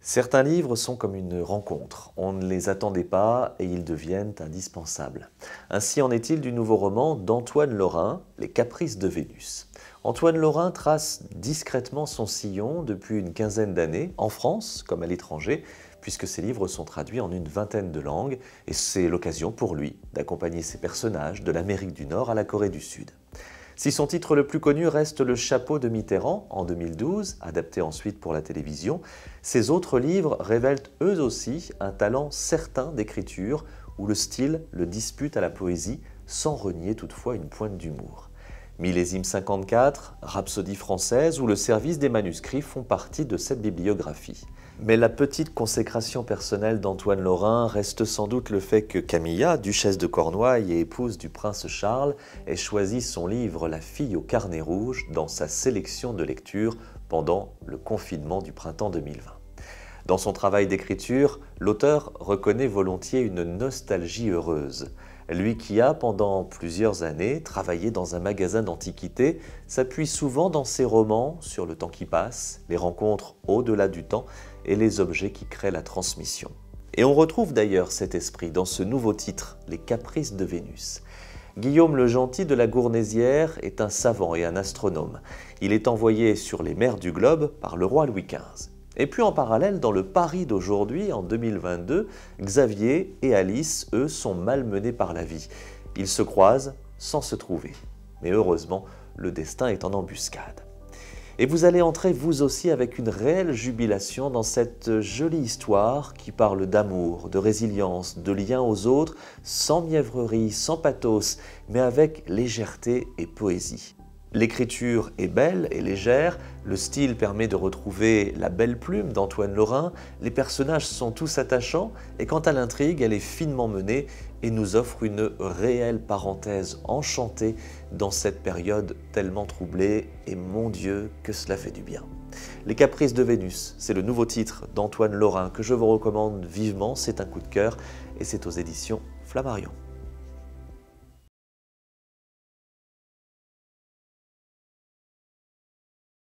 Certains livres sont comme une rencontre. On ne les attendait pas et ils deviennent indispensables. Ainsi en est-il du nouveau roman d'Antoine Lorrain, Les Caprices de Vénus. Antoine Lorrain trace discrètement son sillon depuis une quinzaine d'années, en France comme à l'étranger, puisque ses livres sont traduits en une vingtaine de langues, et c'est l'occasion pour lui d'accompagner ses personnages de l'Amérique du Nord à la Corée du Sud. Si son titre le plus connu reste Le Chapeau de Mitterrand en 2012, adapté ensuite pour la télévision, ses autres livres révèlent eux aussi un talent certain d'écriture où le style le dispute à la poésie sans renier toutefois une pointe d'humour. Millésime 54, Rhapsodie française ou Le service des manuscrits font partie de cette bibliographie. Mais la petite consécration personnelle d'Antoine Lorrain reste sans doute le fait que Camilla, duchesse de Cornouailles et épouse du prince Charles, ait choisi son livre La fille au carnet rouge dans sa sélection de lecture pendant le confinement du printemps 2020. Dans son travail d'écriture, l'auteur reconnaît volontiers une nostalgie heureuse. Lui qui a, pendant plusieurs années, travaillé dans un magasin d'antiquités, s'appuie souvent dans ses romans sur le temps qui passe, les rencontres au-delà du temps et les objets qui créent la transmission. Et on retrouve d'ailleurs cet esprit dans ce nouveau titre, Les Caprices de Vénus. Guillaume le Gentil de la Gournaisière est un savant et un astronome. Il est envoyé sur les mers du globe par le roi Louis XV. Et puis en parallèle, dans le Paris d'aujourd'hui, en 2022, Xavier et Alice, eux, sont malmenés par la vie. Ils se croisent sans se trouver. Mais heureusement, le destin est en embuscade. Et vous allez entrer vous aussi avec une réelle jubilation dans cette jolie histoire qui parle d'amour, de résilience, de lien aux autres, sans mièvrerie, sans pathos, mais avec légèreté et poésie. L'écriture est belle et légère, le style permet de retrouver la belle plume d'Antoine Lorrain, les personnages sont tous attachants et quant à l'intrigue, elle est finement menée et nous offre une réelle parenthèse enchantée dans cette période tellement troublée et mon Dieu que cela fait du bien. Les Caprices de Vénus, c'est le nouveau titre d'Antoine Lorrain que je vous recommande vivement, c'est un coup de cœur et c'est aux éditions Flammarion.